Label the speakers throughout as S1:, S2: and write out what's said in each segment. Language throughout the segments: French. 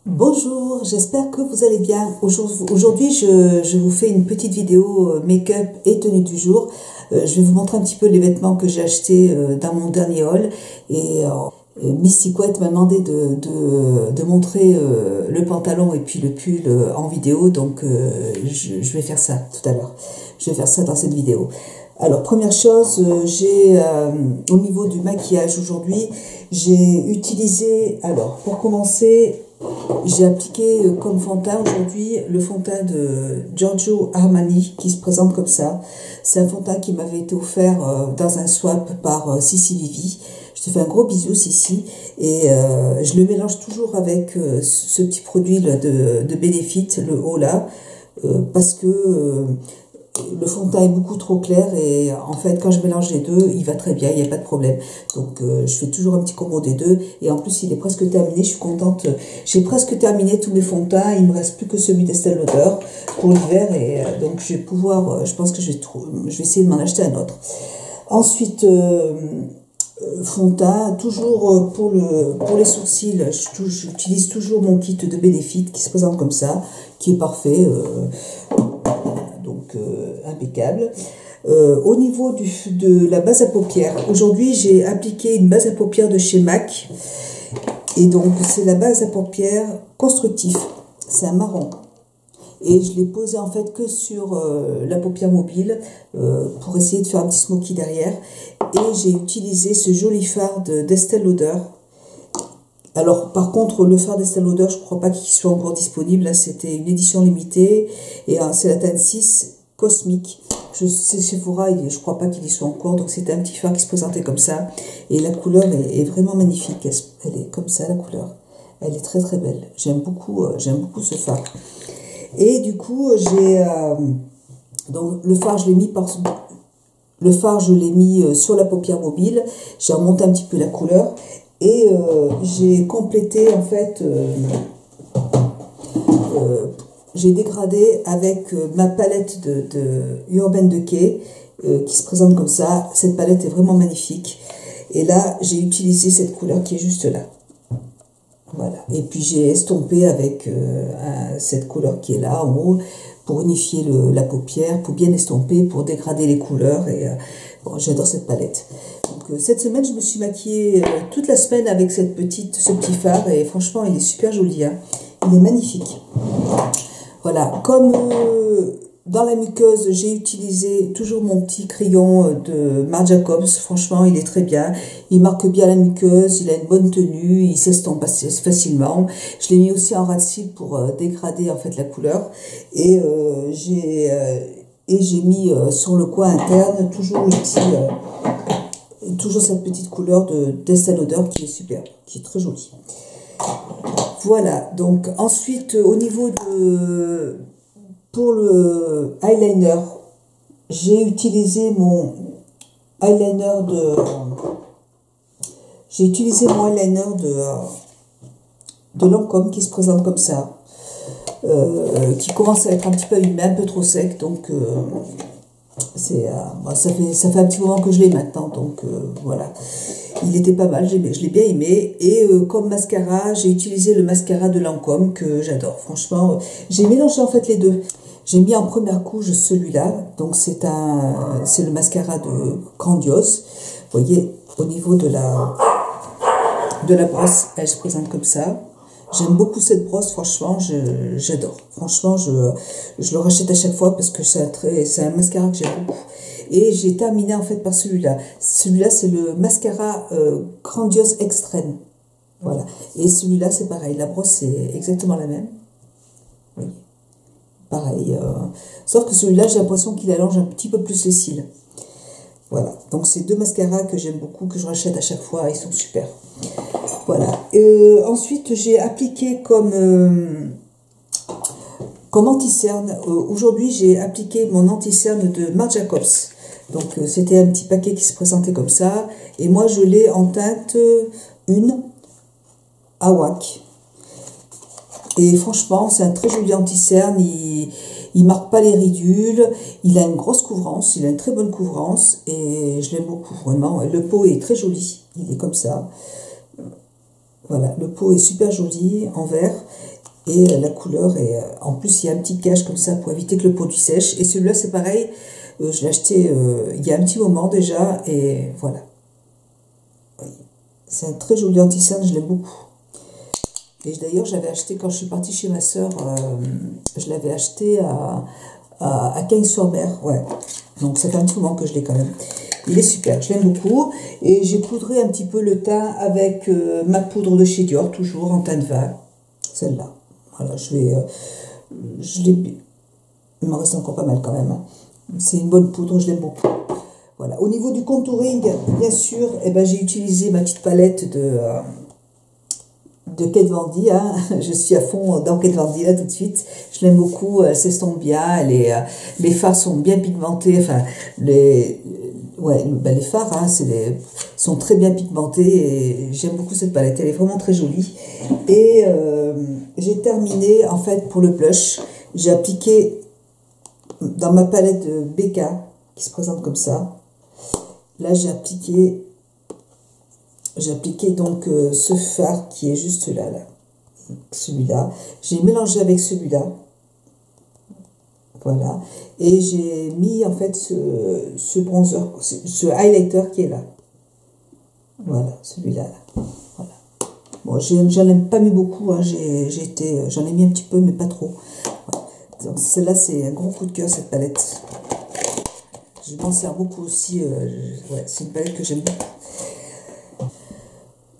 S1: Bonjour, j'espère que vous allez bien. Aujourd'hui, je vous fais une petite vidéo make-up et tenue du jour. Je vais vous montrer un petit peu les vêtements que j'ai achetés dans mon dernier haul. Et Misty Couette m'a demandé de montrer le pantalon et puis le pull en vidéo. Donc, je vais faire ça tout à l'heure. Je vais faire ça dans cette vidéo. Alors, première chose, au niveau du maquillage aujourd'hui, j'ai utilisé, alors pour commencer, j'ai appliqué comme fond de teint aujourd'hui le fond de teint de Giorgio Armani qui se présente comme ça. C'est un fond de teint qui m'avait été offert dans un swap par Sissi Vivi. Je te fais un gros bisou Sissi et je le mélange toujours avec ce petit produit là, de Benefit, le haut là, parce que le fond de teint est beaucoup trop clair et en fait quand je mélange les deux il va très bien, il n'y a pas de problème. Donc je fais toujours un petit combo des deux et en plus il est presque terminé, je suis contente. J'ai presque terminé tous mes fonds de teint, il me reste plus que celui d'Estée Lauder pour l'hiver et donc je vais pouvoir, je pense que je vais essayer de m'en acheter un autre. Ensuite fond de teint, toujours pour les sourcils, j'utilise toujours mon kit de Benefit qui se présente comme ça, qui est parfait. Impeccable. Au niveau de la base à paupières, aujourd'hui j'ai appliqué une base à paupières de chez MAC et donc c'est la base à paupières constructif, c'est un marron et je l'ai posé en fait que sur la paupière mobile pour essayer de faire un petit smoky derrière et j'ai utilisé ce joli fard d'Estée Lauder. Alors, par contre, le fard d'Estée Lauder, je ne crois pas qu'il soit encore disponible. Là, c'était une édition limitée. Et c'est la teinte 6 Cosmique. C'est Sephora, je ne crois pas qu'il y soit encore. Donc, c'était un petit fard qui se présentait comme ça. Et la couleur est vraiment magnifique. Elle est comme ça, la couleur. Elle est très, très belle. J'aime beaucoup ce fard. Et du coup, donc, le fard, je l'ai mis sur la paupière mobile. J'ai remonté un petit peu la couleur. Et j'ai complété en fait, j'ai dégradé avec ma palette de Urban Decay qui se présente comme ça. Cette palette est vraiment magnifique. Et là, j'ai utilisé cette couleur qui est juste là. Voilà. Et puis j'ai estompé avec cette couleur qui est là en haut pour unifier la paupière, pour bien estomper, pour dégrader les couleurs. Et bon, j'adore cette palette. Donc, cette semaine, je me suis maquillée toute la semaine avec ce petit fard et franchement, il est super joli. Hein. Il est magnifique. Voilà, comme dans la muqueuse, j'ai utilisé toujours mon petit crayon de Marc Jacobs. Franchement, il est très bien. Il marque bien la muqueuse, il a une bonne tenue, il s'estompe facilement. Je l'ai mis aussi en ras de cils pour dégrader en fait la couleur. Et j'ai mis sur le coin interne toujours cette petite couleur d'Estée Lauder qui est super, qui est très jolie. Voilà, donc ensuite au niveau pour le eyeliner, j'ai utilisé mon eyeliner de Lancôme qui se présente comme ça, qui commence à être un petit peu humide, un peu trop sec, donc ça fait un petit moment que je l'ai maintenant, donc voilà. Il était pas mal, je l'ai bien aimé. Et comme mascara, j'ai utilisé le mascara de Lancôme que j'adore. Franchement, j'ai mélangé en fait les deux. J'ai mis en première couche celui-là, donc c'est le mascara de Grandiose. Vous voyez, au niveau de la brosse, elle se présente comme ça. J'aime beaucoup cette brosse, franchement, j'adore. Franchement, je le rachète à chaque fois parce que c'est un mascara que j'aime beaucoup. Et j'ai terminé en fait par celui-là. Celui-là, c'est le mascara Grandiose Extrême. Voilà. Et celui-là, c'est pareil. La brosse, c'est exactement la même. Oui. Pareil. Sauf que celui-là, j'ai l'impression qu'il allonge un petit peu plus les cils. Voilà. Donc, c'est deux mascaras que j'aime beaucoup, que je rachète à chaque fois. Ils sont super. Voilà. Ensuite, j'ai appliqué comme anti-cerne. Aujourd'hui, j'ai appliqué mon anti-cerne de Marc Jacobs. Donc, c'était un petit paquet qui se présentait comme ça. Et moi, je l'ai en teinte 1 Awak. Et franchement, c'est un très joli anti-cerne. Il marque pas les ridules. Il a une grosse couvrance. Il a une très bonne couvrance. Et je l'aime beaucoup, vraiment. Le pot est très joli. Il est comme ça. Voilà, le pot est super joli en vert Et la couleur est... en plus, il y a un petit cache comme ça pour éviter que le produit sèche. Et celui-là, c'est pareil. Je l'ai acheté il y a un petit moment déjà. Et voilà. C'est un très joli anti-cerne, je l'aime beaucoup. Et d'ailleurs, j'avais acheté, quand je suis partie chez ma soeur, je l'avais acheté à Cagnes-sur-Mer. Ouais. Donc, ça fait un petit moment que je l'ai quand même. Il est super, je l'aime beaucoup. Et j'ai poudré un petit peu le teint avec ma poudre de chez Dior, toujours en teint de vin. Celle-là. Voilà, il m'en reste encore pas mal quand même. Hein. C'est une bonne poudre, je l'aime beaucoup. Voilà. Au niveau du contouring, bien sûr, eh ben, j'ai utilisé ma petite palette de Kat Von D. Hein. Je suis à fond dans Kat Von D là tout de suite. Je l'aime beaucoup, elle s'estompe bien, les fards sont bien pigmentés. Enfin, les fards hein, sont très bien pigmentés et j'aime beaucoup cette palette. Elle est vraiment très jolie. Et j'ai terminé, en fait, pour le blush, j'ai appliqué dans ma palette de BK qui se présente comme ça. Là, j'ai appliqué donc ce fard qui est juste là, celui-là. J'ai mélangé avec celui-là. Voilà. Et j'ai mis en fait ce bronzer, ce highlighter qui est là. Voilà, celui-là. Voilà. Bon, j'en ai pas mis beaucoup. Hein. J'en ai mis un petit peu, mais pas trop. Voilà. Donc celle-là, c'est un gros coup de cœur, cette palette. Je m'en sers beaucoup aussi. Ouais, c'est une palette que j'aime beaucoup.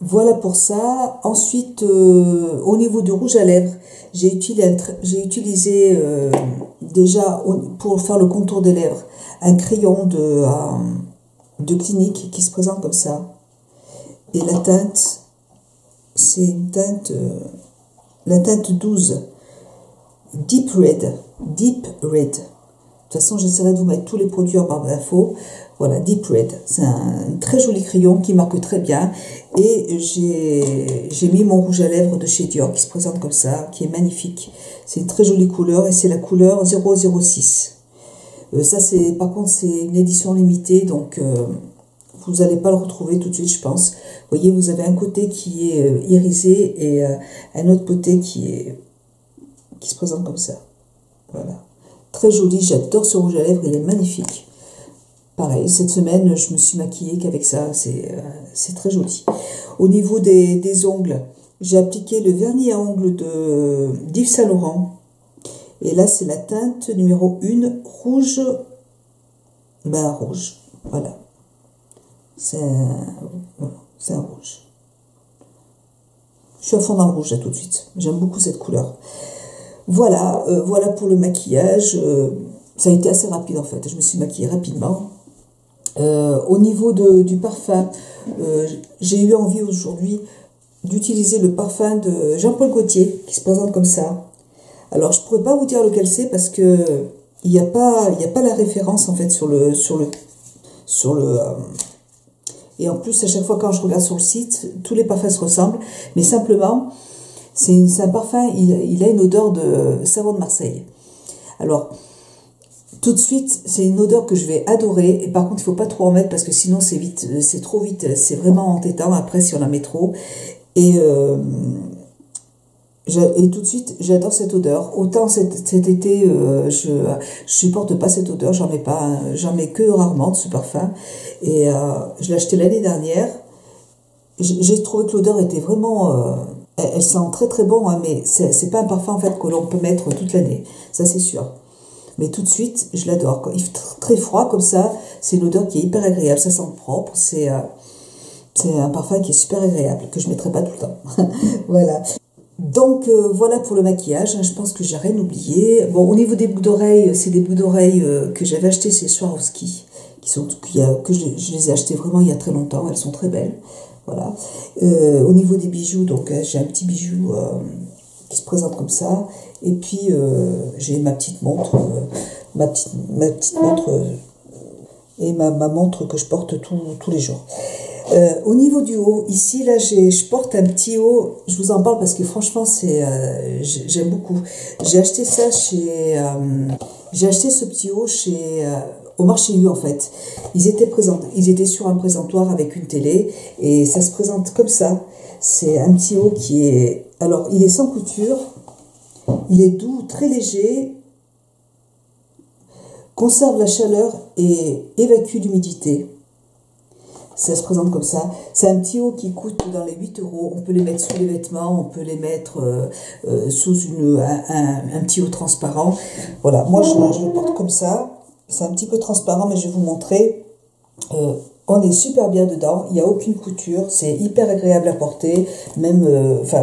S1: Voilà pour ça. Ensuite, au niveau du rouge à lèvres, j'ai utilisé déjà pour faire le contour des lèvres un crayon de Clinique qui se présente comme ça. Et la teinte, c'est une teinte, la teinte 12, Deep Red. Deep Red. De toute façon, j'essaierai de vous mettre tous les produits en barre d'infos. Voilà, Deep Red. C'est un très joli crayon qui marque très bien. Et j'ai mis mon rouge à lèvres de chez Dior qui se présente comme ça, qui est magnifique. C'est une très jolie couleur et c'est la couleur 006. Ça, par contre, c'est une édition limitée, donc vous n'allez pas le retrouver tout de suite, je pense. Vous voyez, vous avez un côté qui est irisé et un autre côté qui se présente comme ça. Voilà. Très joli, j'adore ce rouge à lèvres, il est magnifique. Pareil, cette semaine, je me suis maquillée qu'avec ça, c'est très joli. Au niveau des ongles, j'ai appliqué le vernis à ongles d'Yves Saint Laurent. Et là, c'est la teinte numéro 1, rouge. Ben, rouge, voilà. C'est un rouge. Je suis à fond dans le rouge là tout de suite. J'aime beaucoup cette couleur. Voilà, voilà pour le maquillage. Ça a été assez rapide en fait. Je me suis maquillée rapidement. Au niveau du parfum, j'ai eu envie aujourd'hui d'utiliser le parfum de Jean-Paul Gaultier qui se présente comme ça. Alors je pourrais pas vous dire lequel c'est parce que il n'y a pas la référence en fait sur le et en plus à chaque fois quand je regarde sur le site, tous les parfums se ressemblent, mais simplement c'est un parfum, il a une odeur de savon de Marseille. Alors tout de suite, c'est une odeur que je vais adorer. Et par contre, il ne faut pas trop en mettre parce que sinon, c'est trop vite. C'est vraiment entêtant après si on en met trop. Et tout de suite, j'adore cette odeur. Autant cet été, je supporte pas cette odeur. J'en mets pas, j'en mets que rarement de ce parfum. Et je l'ai acheté l'année dernière. J'ai trouvé que l'odeur était vraiment... elle sent très très bon, hein, mais c'est pas un parfum en fait que l'on peut mettre toute l'année. Ça, c'est sûr. Mais tout de suite, je l'adore. Quand il fait très froid comme ça, c'est une odeur qui est hyper agréable. Ça sent propre. C'est un parfum qui est super agréable, que je ne mettrai pas tout le temps. Voilà. Donc, voilà pour le maquillage. Je pense que j'ai rien oublié. Bon, au niveau des boucles d'oreilles, c'est des boucles d'oreilles que j'avais achetées chez Swarovski. Que je les ai achetées vraiment il y a très longtemps. Elles sont très belles. Voilà. Au niveau des bijoux, donc j'ai un petit bijou qui se présente comme ça. Et puis j'ai ma petite montre, ma petite montre et ma montre que je porte tous les jours. Au niveau du haut, ici là je porte un petit haut. Je vous en parle parce que franchement j'aime beaucoup. J'ai acheté ça j'ai acheté ce petit haut au marché U en fait. Ils étaient sur un présentoir avec une télé et ça se présente comme ça. C'est un petit haut qui est, alors il est sans couture. Il est doux, très léger, conserve la chaleur et évacue l'humidité. Ça se présente comme ça. C'est un petit haut qui coûte dans les 8 euros. On peut les mettre sous les vêtements, on peut les mettre sous un petit haut transparent. Voilà, moi je le porte comme ça. C'est un petit peu transparent, mais je vais vous montrer. On est super bien dedans, il n'y a aucune couture, c'est hyper agréable à porter. Même,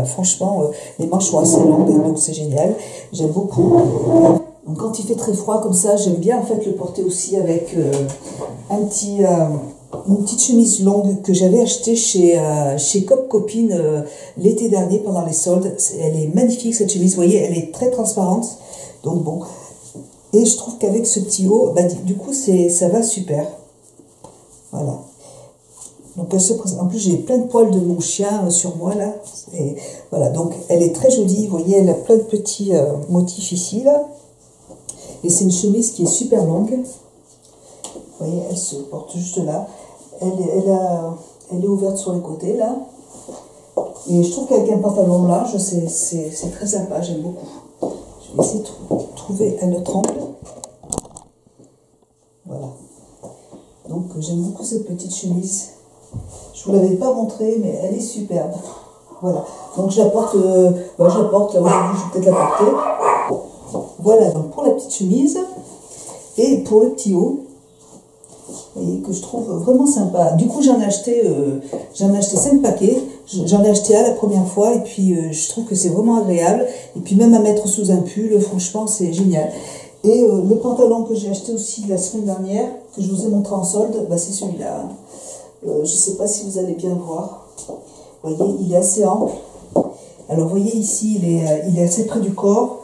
S1: franchement, les manches sont assez longues, donc c'est génial. J'aime beaucoup. Donc quand il fait très froid comme ça, j'aime bien en fait le porter aussi avec une petite chemise longue que j'avais achetée chez Cop Copine l'été dernier pendant les soldes. Elle est magnifique cette chemise, vous voyez, elle est très transparente. Donc bon, et je trouve qu'avec ce petit haut, du coup ça va super. Voilà. Donc elle se présente. En plus j'ai plein de poils de mon chien sur moi là. Et voilà, donc elle est très jolie, vous voyez, elle a plein de petits motifs ici là. Et c'est une chemise qui est super longue. Vous voyez, elle se porte juste là. Elle est ouverte sur les côtés là. Et je trouve qu'avec un pantalon large, c'est très sympa, j'aime beaucoup. Je vais essayer de trouver un autre angle. Voilà. Donc j'aime beaucoup cette petite chemise. Je ne vous l'avais pas montrée, mais elle est superbe. Voilà. Donc je la porte, là aujourd'hui, je vais peut-être la porter. Voilà, donc pour la petite chemise et pour le petit haut. Vous voyez, que je trouve vraiment sympa. Du coup, j'en ai acheté 5 paquets. J'en ai acheté un la première fois et puis je trouve que c'est vraiment agréable. Et puis même à mettre sous un pull, franchement, c'est génial. Et le pantalon que j'ai acheté aussi la semaine dernière, que je vous ai montré en solde, c'est celui-là. Je ne sais pas si vous allez bien voir. Vous voyez, il est assez ample. Alors, vous voyez ici, il est assez près du corps.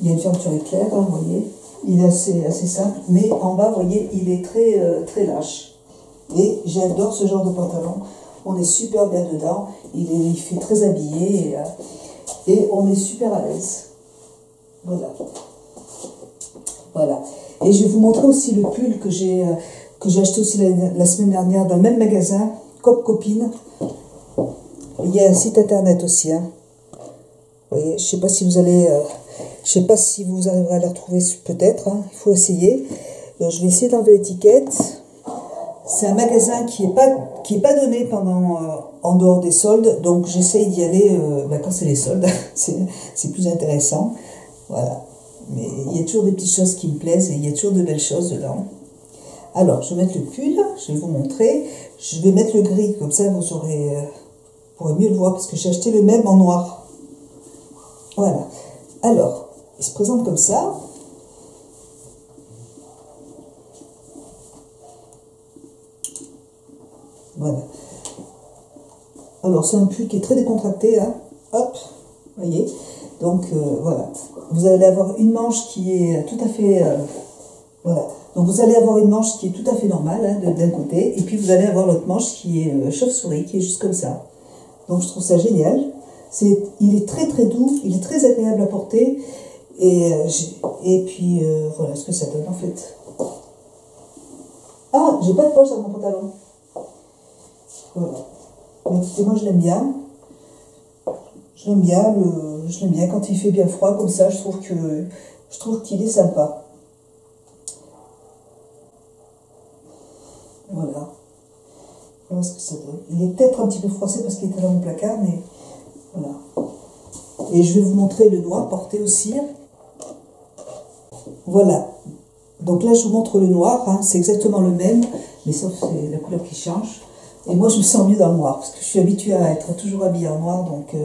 S1: Il y a une fermeture éclair, vous voyez. Il est assez simple, mais en bas, vous voyez, il est très lâche. Et j'adore ce genre de pantalon. On est super bien dedans. Il fait très habillé et on est super à l'aise. Voilà. Voilà. Et je vais vous montrer aussi le pull que j'ai acheté aussi la semaine dernière dans le même magasin, Cop Copine. Il y a un site internet aussi. Hein. Vous voyez, je sais pas si vous allez... je sais pas si vous arriverez à les retrouver, peut-être, hein, il faut essayer. Je vais essayer d'enlever l'étiquette. C'est un magasin qui est pas donné en dehors des soldes, donc j'essaye d'y aller quand c'est les soldes, c'est plus intéressant. Voilà. Mais il y a toujours des petites choses qui me plaisent et il y a toujours de belles choses dedans. Alors, je vais mettre le pull, je vais vous montrer. Je vais mettre le gris, comme ça vous pourrez mieux le voir, parce que j'ai acheté le même en noir. Voilà. Alors, il se présente comme ça. Voilà. Alors, c'est un pull qui est très décontracté, là. Hop, vous voyez. Donc, voilà. Vous allez avoir une manche qui est tout à fait... voilà. Donc, vous allez avoir une manche qui est tout à fait normale, hein, d'un côté. Et puis, vous allez avoir l'autre manche qui est chauve-souris, qui est juste comme ça. Donc, je trouve ça génial. Il est très, très doux. Il est très agréable à porter. Et puis, voilà ce que ça donne, en fait. Ah, j'ai pas de poche dans mon pantalon. Voilà. Mais écoutez, moi, je l'aime bien. Je l'aime bien quand il fait bien froid, comme ça, je trouve qu'il est sympa. Voilà. Voilà ce que ça donne. Il est peut-être un petit peu froissé parce qu'il était dans mon placard, mais voilà. Et je vais vous montrer le noir porté aussi. Voilà. Donc là, je vous montre le noir. Hein. C'est exactement le même, mais sauf c'est la couleur qui change. Et moi, je me sens mieux dans le noir, parce que je suis habituée à être toujours habillée en noir. Donc,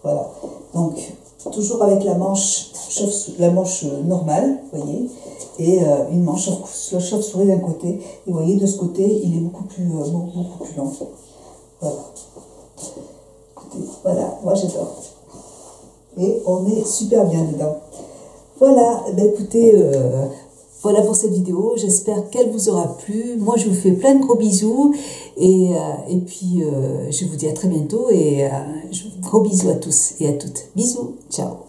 S1: voilà. Donc, toujours avec la manche normale, vous voyez, et une manche chauve-souris d'un côté. Et vous voyez, de ce côté, il est beaucoup plus long. Voilà. Écoutez, voilà, moi j'adore. Et on est super bien dedans. Voilà, écoutez, voilà pour cette vidéo. J'espère qu'elle vous aura plu. Moi, je vous fais plein de gros bisous. Et puis, je vous dis à très bientôt. Et gros bisous à tous et à toutes. Bisous, ciao.